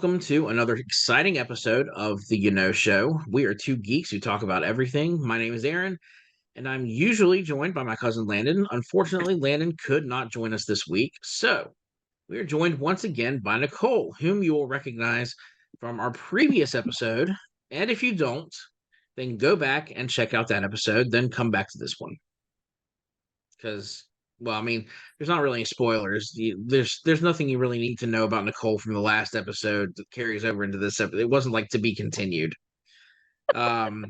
welcome to another exciting episode of the Show. We are two geeks who talk about everything. My name is Aaron, and I'm usually joined by my cousin Landon. Unfortunately, Landon could not join us this week, so we are joined once again by Nicole, whom you will recognize from our previous episode. And if you don't, then go back and check out that episode, then come back to this one. Because there's not really any spoilers. There's nothing you really need to know about Nicole from the last episode that carries over into this episode. It wasn't like to be continued. Um,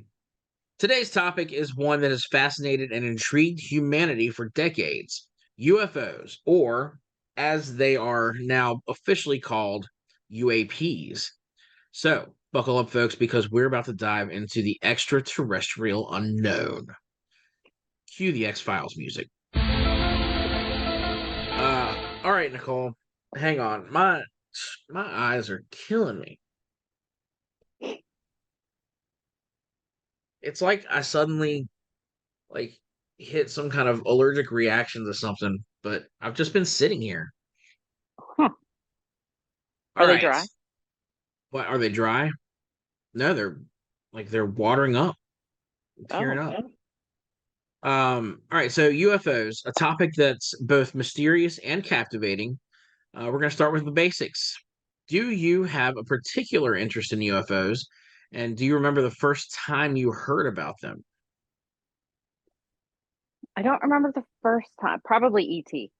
Today's topic is one that has fascinated and intrigued humanity for decades: UFOs, or as they are now officially called, UAPs. So, buckle up, folks, because we're about to dive into the extraterrestrial unknown. Cue the X-Files music. All right, Nicole. Hang on. My eyes are killing me. It's like I suddenly like hit some kind of allergic reaction to something, but I've just been sitting here. Huh. All Are they right. dry? What, are they dry? No, they're watering up, tearing Oh, up. All right, so UFOs, a topic that's both mysterious and captivating. We're going to start with the basics. Do you have a particular interest in UFOs? And do you remember the first time you heard about them? I don't remember the first time. Probably E.T.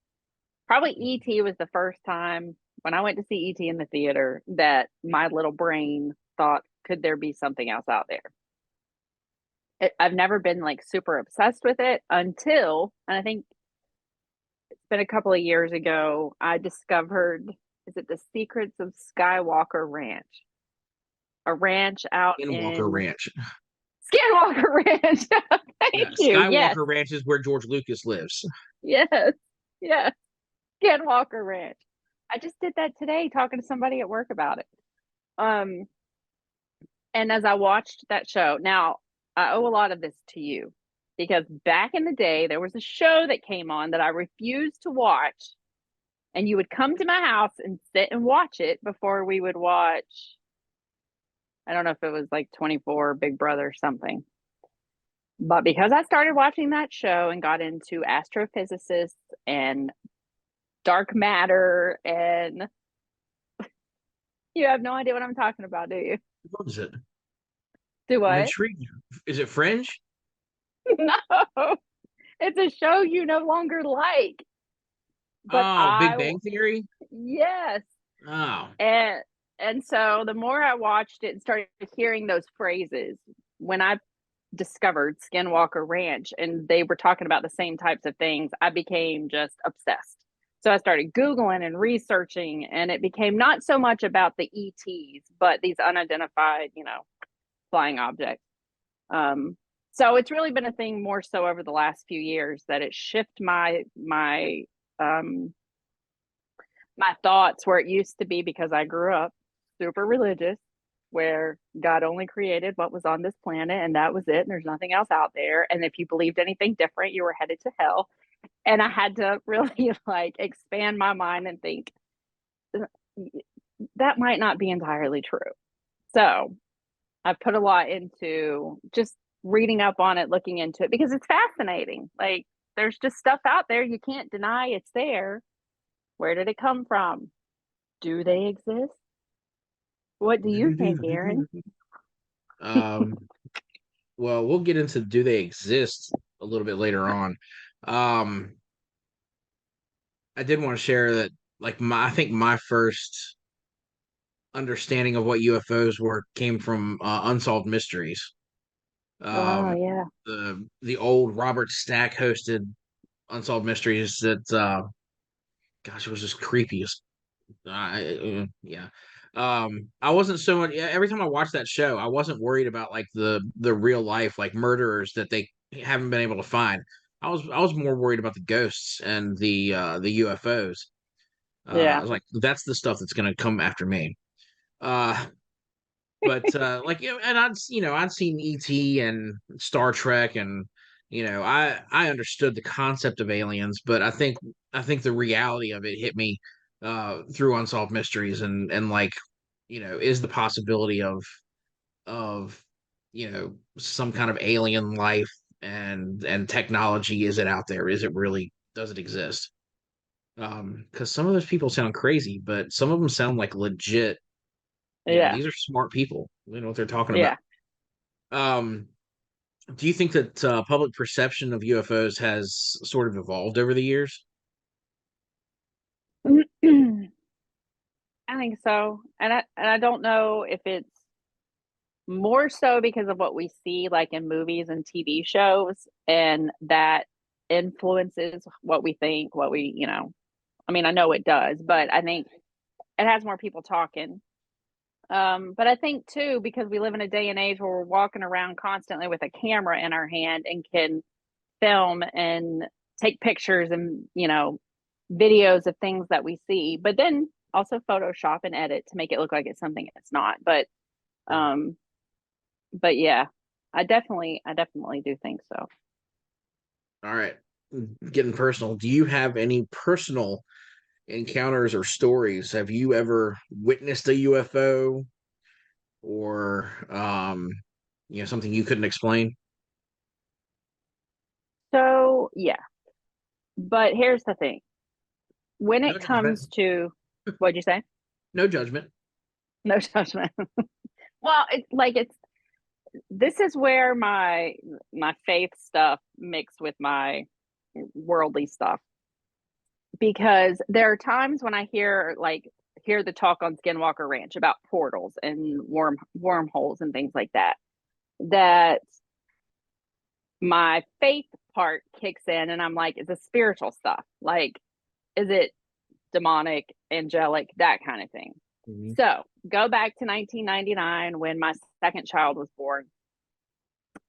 Probably E.T. was the first time when I went to see E.T. in the theater that my little brain thought, could there be something else out there? I've never been like super obsessed with it until, and I think it's been a couple of years ago, I discovered, is it The Secrets of Skywalker Ranch? A ranch out Skinwalker in Ranch. Skinwalker Ranch. Yeah, Thank you. Yes. Skywalker Ranch is where George Lucas lives. Yes. Yes. Skinwalker Ranch. I just did that today talking to somebody at work about it. Um, and as I watched that show, now I owe a lot of this to you because back in the day, there was a show that came on that I refused to watch, and you would come to my house and sit and watch it before we would watch. I don't know if it was like 24 Big Brother or something. But because I started watching that show and got into astrophysicists and dark matter, and you have no idea what I'm talking about, do you? What is it? Do I'm what? intrigued. Is it Fringe? No, it's a show you no longer like. But Oh, Big Bang Theory? yes, Oh. and so the more I watched it and started hearing those phrases, when I discovered Skinwalker Ranch and they were talking about the same types of things, I became just obsessed. So I started Googling and researching, and it became not so much about the ETs, but these unidentified, flying objects. So it's really been a thing more so over the last few years that it shifted um, my thoughts where it used to be, because I grew up super religious, where God only created what was on this planet and that was it. And there's nothing else out there. And if you believed anything different, you were headed to hell. And I had to really like expand my mind and think that might not be entirely true. So I've put a lot into just reading up on it, looking into it, because it's fascinating. Like there's just stuff out there. You can't deny it's there. Where did it come from? Do they exist? What do you think, Aaron? Um, well, we'll get into do they exist a little bit later on. Um, I did want to share that I think my first understanding of what UFOs were came from Unsolved Mysteries. Oh, Um, yeah. the old Robert Stack hosted Unsolved Mysteries that gosh, it was just creepy as yeah. I wasn't so much. Every time I watched that show, I wasn't worried about like the real life like murderers that they haven't been able to find. I was more worried about the ghosts and the UFOs. I Yeah. was like, that's the stuff that's gonna come after me. Uh, but and I'd seen ET and Star Trek, and I understood the concept of aliens, but I think the reality of it hit me through Unsolved Mysteries, and like is the possibility of some kind of alien life and technology. Is it out there? Is it really, does it exist? Because some of those people sound crazy, but some of them sound like legit. Yeah. These are smart people. They know what they're talking about. Yeah. um do you think that public perception of UFOs has sort of evolved over the years? I think so. And I don't know if it's more so because of what we see like in movies and TV shows, and that influences what we think, what we, I mean, I know it does, but I think it has more people talking. But I think too, because we live in a day and age where we're walking around constantly with a camera in our hand and can film and take pictures and, videos of things that we see, but then also Photoshop and edit to make it look like it's something it's not. Yeah. Um, but yeah, I definitely do think so. All right, getting personal. Do you have any personal encounters or stories? Have you ever witnessed a UFO, or something you couldn't explain? So yeah, but here's the thing. When No it judgment. comes to, what'd you say? No judgment. No judgment. Well, it's this is where my faith stuff mixed with my worldly stuff, because there are times when I hear the talk on Skinwalker Ranch about portals and wormholes and things like that, that my faith part kicks in, and I'm like, it's a spiritual stuff. Like, is it demonic, angelic, that kind of thing. Mhm. So go back to 1999 when my second child was born,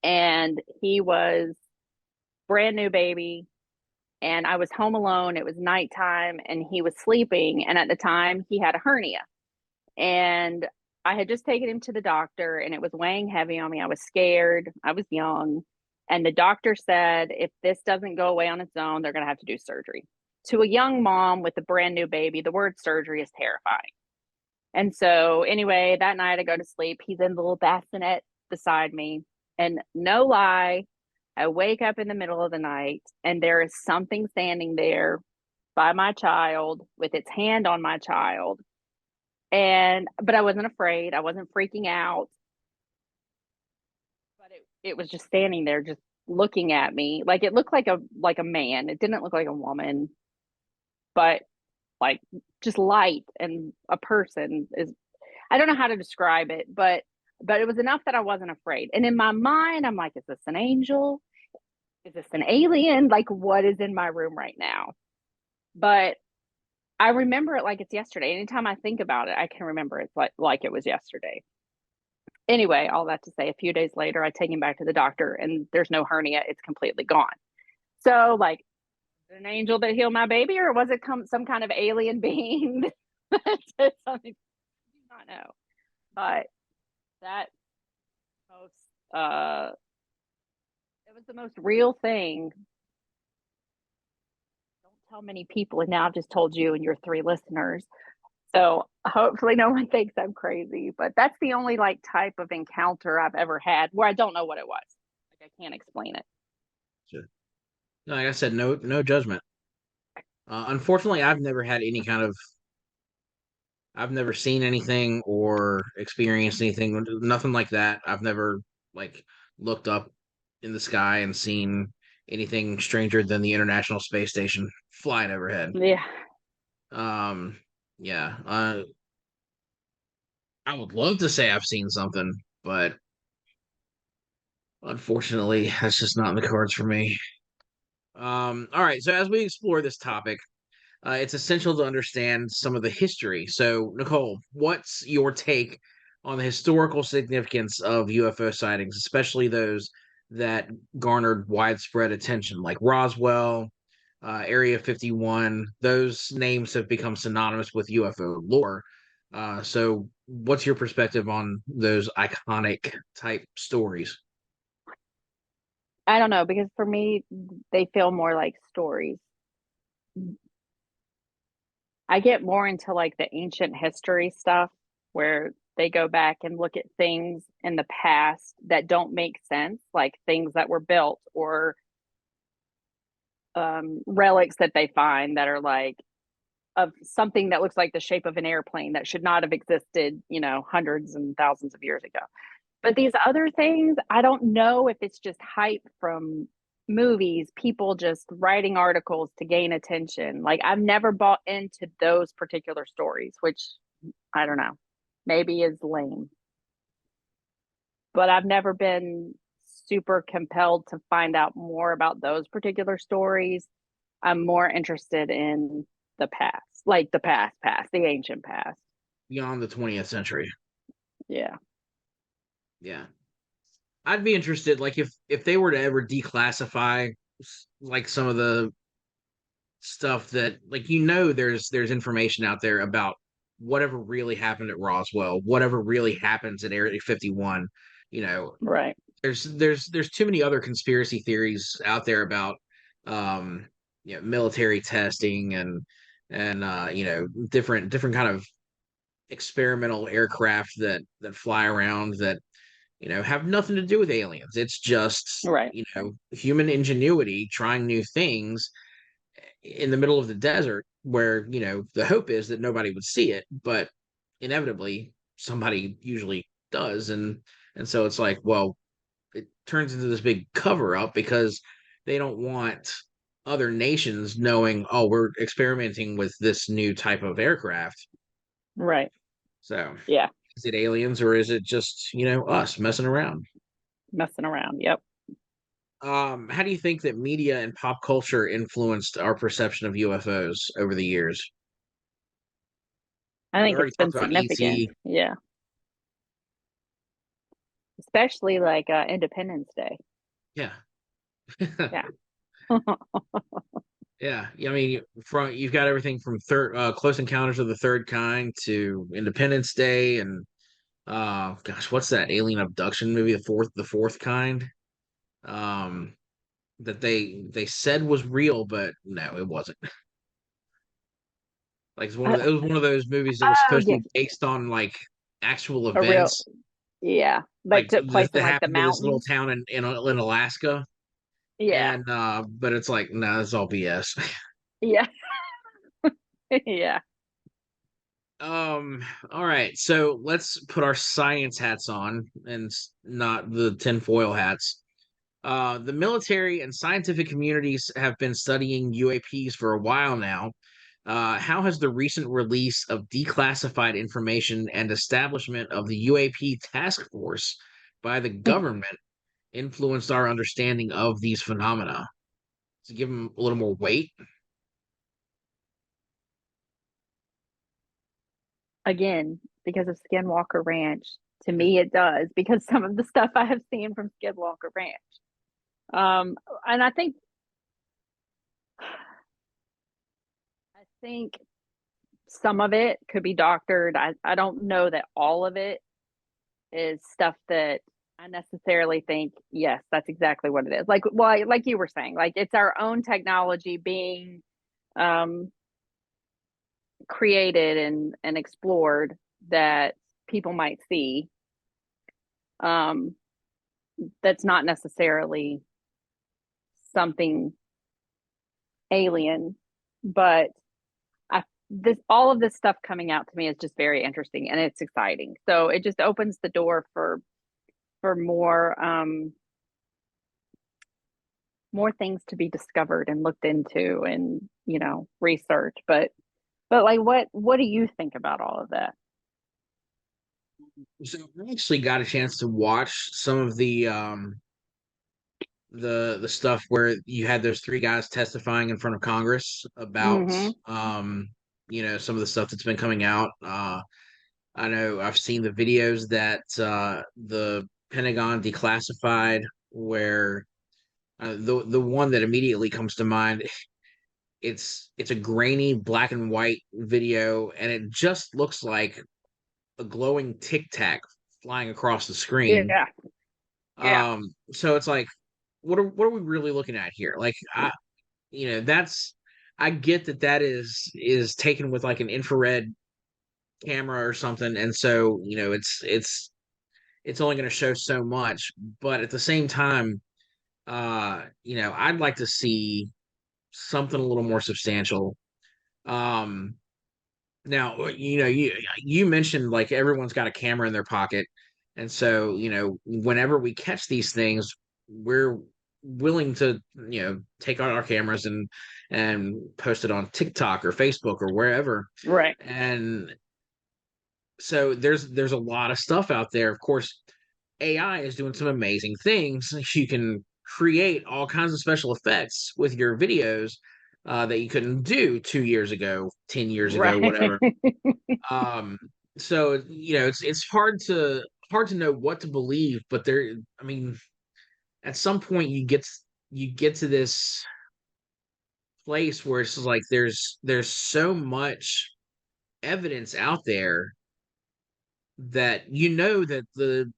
and he was brand new baby, and I was home alone. It was nighttime and he was sleeping. And at the time, he had a hernia. And I had just taken him to the doctor and it was weighing heavy on me. I was scared. I was young. And the doctor said, if this doesn't go away on its own, they're going to have to do surgery. To a young mom with a brand new baby, the word surgery is terrifying. And so, anyway, that night I go to sleep. He's in the little bassinet beside me. And no lie, I wake up in the middle of the night and there is something standing there by my child with its hand on my child. But I wasn't afraid. I wasn't freaking out. But it was just standing there, just looking at me. Like it looked like a man. It didn't look like a woman, but like just light and a person is, I don't know how to describe it, but it was enough that I wasn't afraid. And in my mind, I'm like, is this an angel? Is this an alien? Like, what is in my room right now? But I remember it like it's yesterday. Anytime I think about it, I can remember it like it was yesterday. Anyway, all that to say, a few days later, I take him back to the doctor, and there's no hernia; it's completely gone. So, like, an angel that healed my baby, or was it some kind of alien being that said something? I do not know. But that most it was the most real thing. Don't tell many people, and now I've just told you and your three listeners. So hopefully no one thinks I'm crazy, but that's the only like type of encounter I've ever had where I don't know what it was. Like I can't explain it. Sure. No, like I said, no judgment. Unfortunately, I've never seen anything or experienced anything, nothing like that. I've never like looked up in the sky and seen anything stranger than the International Space Station flying overhead. Yeah. Um, yeah, I would love to say I've seen something, but unfortunately, that's just not in the cards for me. All right, so as we explore this topic, it's essential to understand some of the history. So, Nicole, what's your take on the historical significance of UFO sightings, especially those that garnered widespread attention, like Roswell, Area 51? Those names have become synonymous with UFO lore. So, what's your perspective on those iconic type stories? I don't know, because for me they feel more like stories. I get more into like the ancient history stuff, where they go back and look at things in the past that don't make sense, like things that were built or relics that they find that are like of something that looks like the shape of an airplane that should not have existed, hundreds and thousands of years ago. But these other things, I don't know if it's just hype from movies, people just writing articles to gain attention. Like, I've never bought into those particular stories, which I don't know, maybe is lame. But I've never been super compelled to find out more about those particular stories. I'm more interested in the past, like the past, the ancient past. Beyond the 20th century. Yeah. Yeah. I'd be interested, like if they were to ever declassify like some of the stuff that, like, there's information out there about whatever really happened at Roswell, whatever really happens at Area 51. You know, Right. there's too many other conspiracy theories out there about military testing and different kind of experimental aircraft that fly around that have nothing to do with aliens. It's just Right. human ingenuity trying new things in the middle of the desert where the hope is that nobody would see it, but inevitably somebody usually does. And so it's like, well, it turns into this big cover up because they don't want other nations knowing, oh, we're experimenting with this new type of aircraft. Right. So Yeah. is it aliens or is it just us messing around? Messing around. Yep. How do you think that media and pop culture influenced our perception of UFOs over the years? I We think already it's been talked about significant. ET. Yeah. Especially like Independence Day. Yeah. Yeah. Yeah. I mean, you've got everything from Close Encounters of the Third Kind to Independence Day and gosh, what's that alien abduction movie, the fourth kind? Um that they said was real, but no, it wasn't. Like it was one of those movies that was Oh, supposed to yeah. be based on like actual A real, events, yeah. Like like took place in that like the happened to this little mountains. town in Alaska. Yeah. And but it's like, no, it's all BS. Yeah. Yeah. All right, so let's put our science hats on and not the tinfoil hats. The military and scientific communities have been studying UAPs for a while now. How has the recent release of declassified information and establishment of the UAP task force by the government influenced our understanding of these phenomena? To give them a little more weight. Again, because of Skinwalker Ranch, to me it does, because some of the stuff I have seen from Skinwalker Ranch. And I think some of it could be doctored. I don't know that all of it is stuff that I necessarily think, yes, that's exactly what it is. Like you were saying, like it's our own technology being um, created and explored that people might see. Um, that's not necessarily something alien, but this all of this stuff coming out to me is just very interesting and it's exciting. So it just opens the door for more things to be discovered and looked into and research. But like what do you think about all of that? So I actually got a chance to watch some of the stuff where you had those three guys testifying in front of Congress about Mm-hmm. some of the stuff that's been coming out. I know I've seen the videos that the Pentagon declassified where the one that immediately comes to mind, it's a grainy black and white video and it just looks like a glowing tic tac flying across the screen. Yeah. Yeah. So it's like, what are we really looking at here? Like, that's I get that is taken with like an infrared camera or something, and so it's only going to show so much. But at the same time, I'd like to see something a little more substantial. Um, Now, you mentioned like everyone's got a camera in their pocket, and so whenever we catch these things, we're willing to take out our cameras and post it on TikTok or Facebook or wherever. Right. And so there's a lot of stuff out there. Of course, AI is doing some amazing things. You can create all kinds of special effects with your videos that you couldn't do 2 years ago, 10 years ago, Right. whatever. Um, so it's hard to know what to believe, but I mean, at some point you get to this place where it's like there's so much evidence out there that that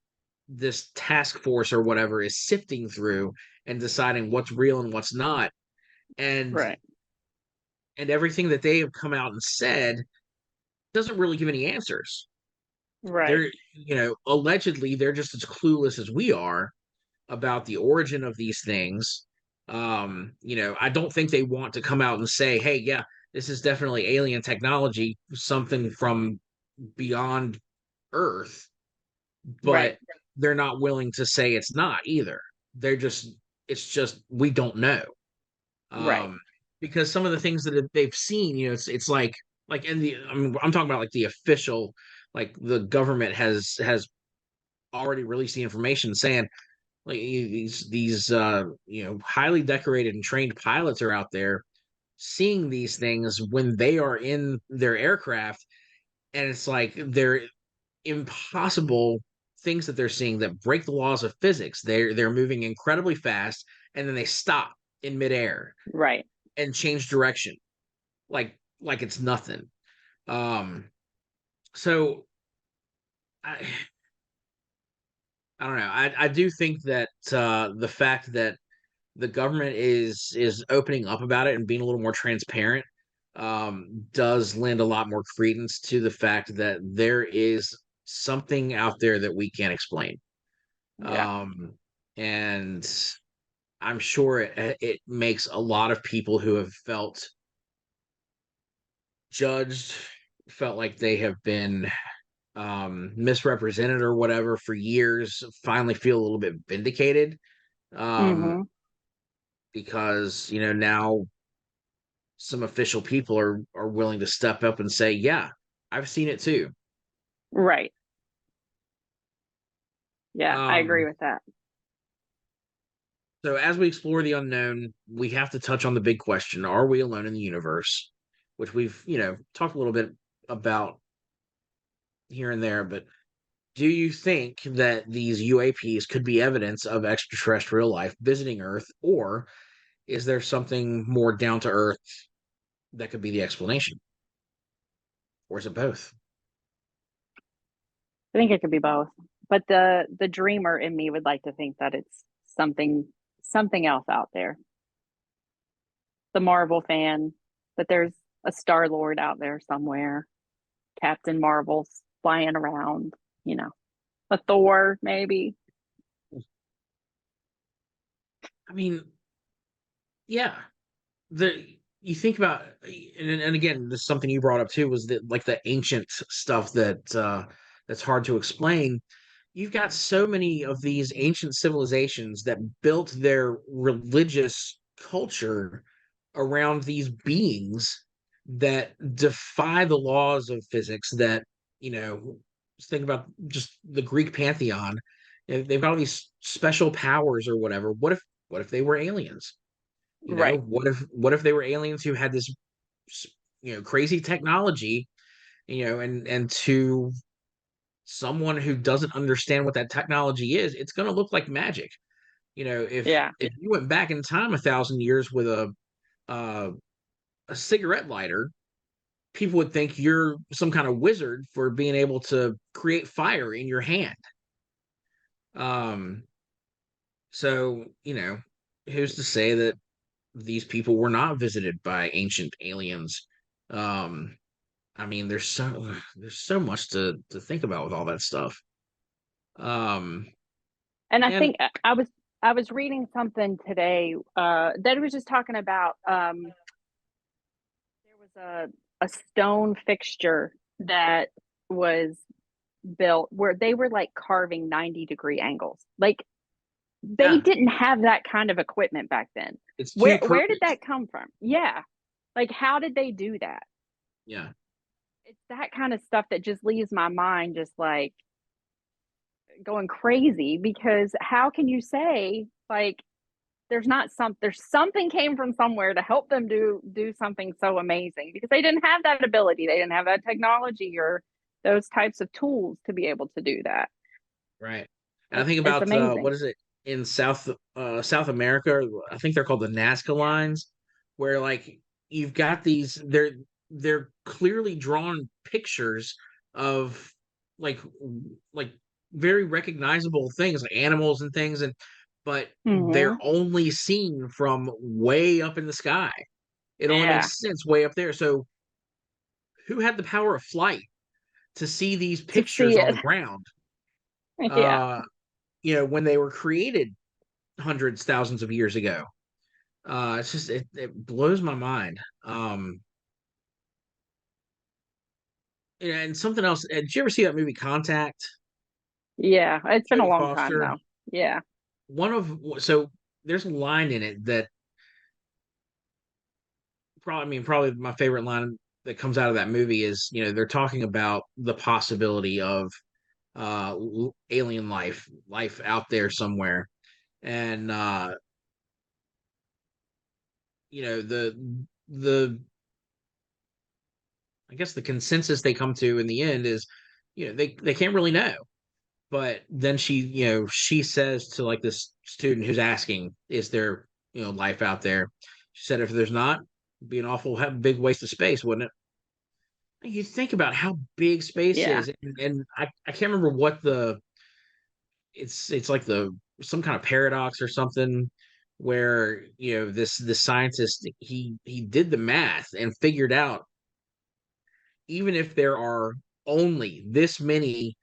this task force or whatever is sifting through and deciding what's real and what's not. And Right. and everything that they have come out and said doesn't really give any answers. Right. Allegedly they're just as clueless as we are about the origin of these things. I don't think they want to come out and say, hey, yeah, this is definitely alien technology, something from beyond Earth, Right. but they're not willing to say it's not either. It's just we don't know. Right. Um, because some of the things that they've seen, it's like in the I'm talking about like the official, like the government has already released the information saying like these highly decorated and trained pilots are out there seeing these things when they are in their aircraft, and it's like they're impossible things that they're seeing that break the laws of physics. They're moving incredibly fast, and then they stop in midair Right. and change direction like it's nothing. um so i I don't know. I do think that the fact that the government is opening up about it and being a little more transparent does lend a lot more credence to the fact that there is something out there that we can't explain. Yeah. um and I'm sure it makes a lot of people who have felt judged, felt like they have been misrepresented or whatever for years, finally feel a little bit vindicated, um Mm-hmm. because now some official people are willing to step up and say, yeah, I've seen it too. Right. Yeah, I agree um with that. so as we explore the unknown, we have to touch on the big question: are we alone in the universe? Which we've talked a little bit about here and there, but do you think that these UAPs could be evidence of extraterrestrial life visiting Earth, or is there something more down to earth that could be the explanation? Or is it both? I think it could be both. But the dreamer in me would like to think that it's something else out there. The Marvel fan, that there's a Star Lord out there somewhere, Captain Marvel's flying around, you know, a Thor maybe. I mean, yeah. The You think about, and again, this is something you brought up too, was that like the ancient stuff that's hard to explain. You've got so many of these ancient civilizations that built their religious culture around these beings that defy the laws of physics. That you know just think about just the Greek pantheon. They've got all these special powers or whatever. What if they were aliens? Right. What if they were aliens who had this crazy technology, and to someone who doesn't understand what that technology is, it's going to look like magic. if Yeah. if you went back in time 1,000 years with uh, a cigarette lighter, people would think you're some kind of wizard for being able to create fire in your hand. um so who's to say that these people were not visited by ancient aliens? um I mean, there's so much to think about with all that stuff. Um, And I and think I was reading something today that was just talking about there was a stone fixture that was built where they were like carving 90-degree angles. Like they yeah, didn't have that kind of equipment back then. it's too Where did perfect. that come from? Yeah. Like how did they do that? Yeah, It's that kind of stuff that just leaves my mind just like going crazy because how can you say like there's something came from somewhere to help them do something so amazing because they didn't have that ability. They didn't have that technology or those types of tools to be able to do that. right. And I think It's about what amazing. is it in South America? I think they're called the Nazca Yeah. lines, where like you've got they're clearly drawn pictures of like like very recognizable things like animals and things, and but they're Mhm. only seen from way up in the sky. It only Yeah. makes sense way up there. So who had the power of flight to see these To pictures see on it. the ground? Yeah. Uh, when they were created hundreds, thousands of years ago. It's just it blows my mind. And something else. Did you ever see that movie Contact? Yeah. It's been a Jodie long time Foster. though. Yeah. So there's a line in it that probably my favorite line that comes out of that movie is they're talking about the possibility of alien life out there somewhere, and the I guess the consensus they come to in the end is, they can't really know. But then she says to like this student who's asking, "Is there life out there?" She said, "If there's not, it'd be an awful big waste of space, wouldn't it?" You think about how big space Yeah. is, and I can't remember what it's like some kind of paradox or something where this scientist he did the math and figured out even if there are only this many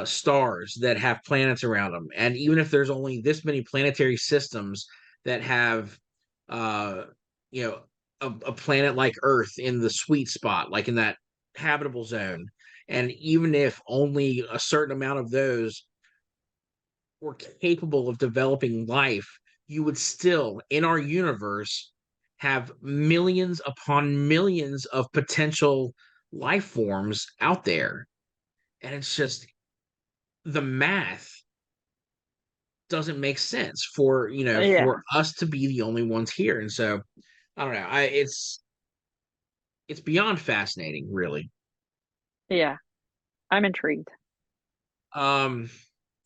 stars that have planets around them, and even if there's only this many planetary systems that have, uh, you know, a planet like Earth in the sweet spot, like in that habitable zone, and even if only a certain amount of those were capable of developing life, you would still, in our universe, have millions upon millions of potential life forms out there. And it's just the math doesn't make sense Yeah. for us to be the only ones here. And so I don't know. It's beyond fascinating, really. Yeah. I'm intrigued. Um,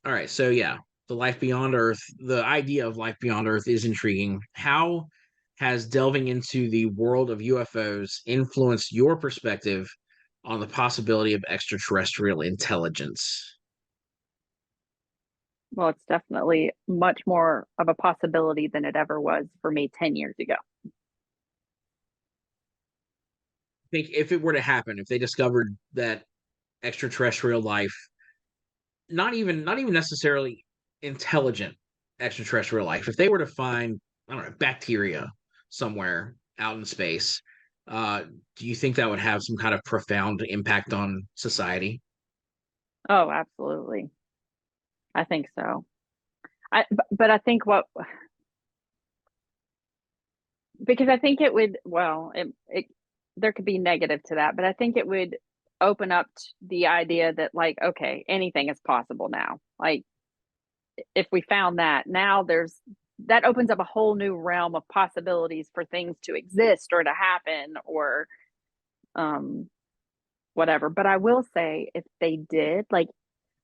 all right, so yeah, the life beyond Earth, the idea of life beyond Earth is intriguing. How has delving into the world of UFOs influenced your perspective on the possibility of extraterrestrial intelligence? Well, it's definitely much more of a possibility than it ever was for me 10 years ago. I think if it were to happen, if they discovered that extraterrestrial life, not even necessarily intelligent extraterrestrial life, if they were to find, I don't know, bacteria somewhere out in space, uh, do you think that would have some kind of profound impact on society? Oh, absolutely. I think so. But I think what because I think it would well, it there could be negative to that, but I think it would open up the idea that like okay, anything is possible now. Like if we found that, now that opens up a whole new realm of possibilities for things to exist or to happen or um whatever. But I will say if they did, like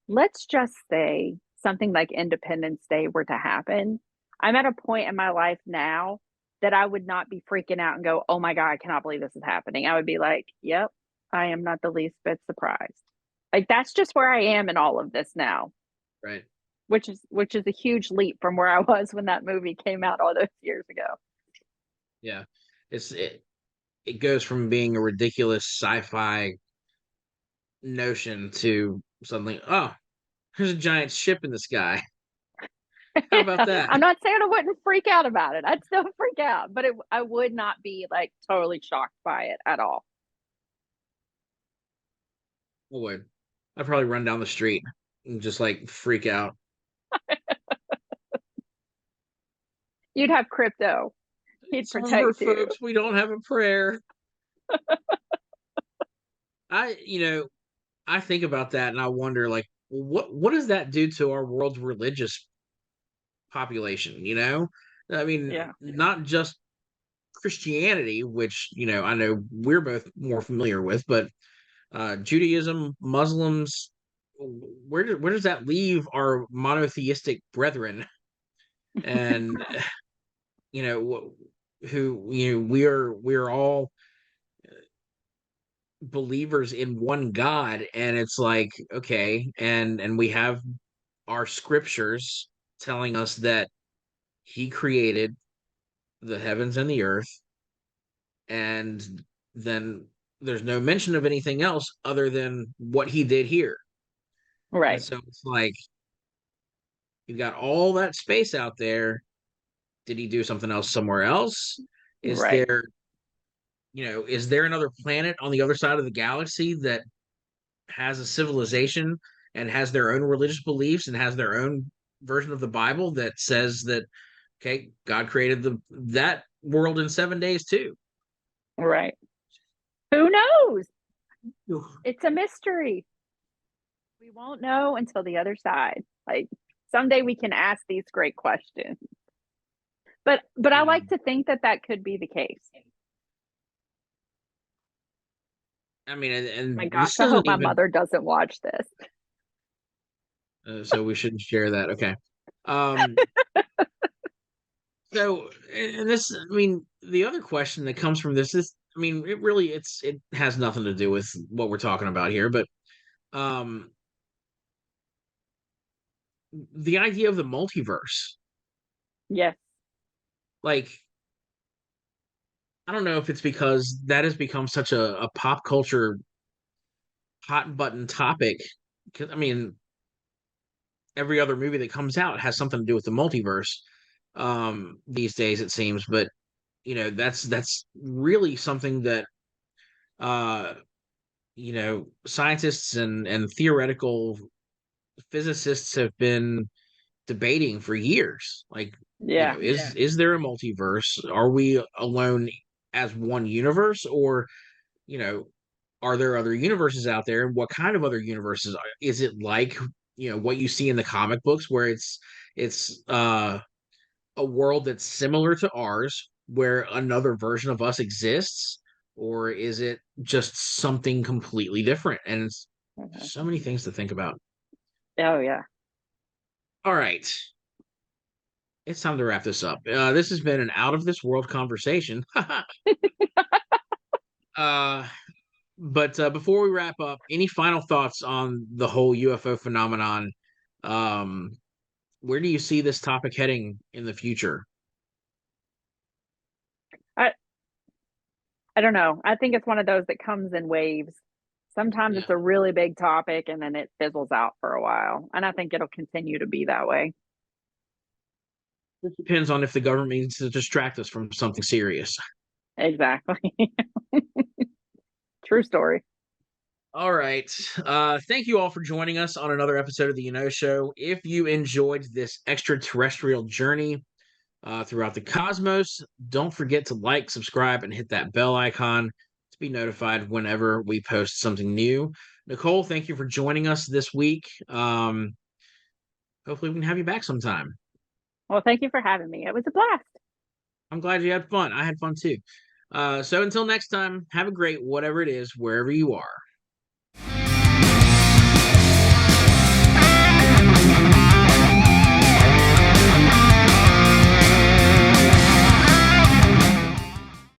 let's just say something like Independence Day were to happen. I'm at a point in my life now that I would not be freaking out and go, "Oh my god, I cannot believe this is happening." I would be like, "Yep, I am not the least bit surprised." Like that's just where I am in all of this now, Right. which is a huge leap from where I was when that movie came out all those years ago. Yeah. It's it, it goes from being a ridiculous sci-fi notion to suddenly, oh, there's a giant ship in the sky. How about that? I'm not saying I wouldn't freak out about it. I'd still freak out, but I would not be like totally shocked by it at all. I would. I'd probably run down the street and just like freak out. You'd have crypto. He'd It's over, protect you. folks. We don't have a prayer. I think about that and I wonder, like, what does that do to our world's religious population? I mean, Yeah. not just Christianity, which I know we're both more familiar with, but Judaism, Muslims. Where does that leave our monotheistic brethren? And who we're all believers in one God, and it's like, okay, and we have our scriptures telling us that He created the heavens and the earth, and then there's no mention of anything else other than what He did here. And Right. so it's like, you've got all that space out there. Did He do something else somewhere else? Is Right. there, is there another planet on the other side of the galaxy that has a civilization and has their own religious beliefs and has their own version of the Bible that says that, okay, God created that world in 7 days too? Right. Who knows? Ugh. It's a mystery. We won't know until the other side. Like someday we can ask these great questions. But I like to think that that could be the case. I mean, and, My and this gosh, I doesn't hope my even. mother doesn't watch this. So we shouldn't share that. Okay. Um. So, and this, I mean, the other question that comes from this is, I mean, it has nothing to do with what we're talking about here, but um, the idea of the multiverse, Yes. like, I don't know if it's because that has become such a pop culture hot button topic. 'Cause, I mean, every other movie that comes out has something to do with the multiverse these days, it seems. But that's really something that uh, scientists and theoretical physicists have been debating for years. Like, Yeah. is there a multiverse? Are we alone as one universe, or you know, are there other universes out there? And what kind of other universes is it, like, what you see in the comic books, where it's a world that's similar to ours, where another version of us exists, or is it just something completely different? And it's Mhm. so many things to think about. Oh yeah. All right, it's time to wrap this up. This has been an out of this world conversation. uh But before we wrap up, any final thoughts on the whole UFO phenomenon? Um, where do you see this topic heading in the future? I I don't know. I think it's one of those that comes in waves. Sometimes Yeah, it's a really big topic and then it fizzles out for a while. And I think it'll continue to be that way. it depends on if the government needs to distract us from something serious. Exactly. True story. All right. Thank you all for joining us on another episode of the Show. If you enjoyed this extraterrestrial journey throughout the cosmos, don't forget to like, subscribe, and hit that bell icon to be notified whenever we post something new. Nicole, thank you for joining us this week. Hopefully, we can have you back sometime. Well, thank you for having me. It was a blast. I'm glad you had fun. I had fun too. So until next time, have a great whatever it is, wherever you are.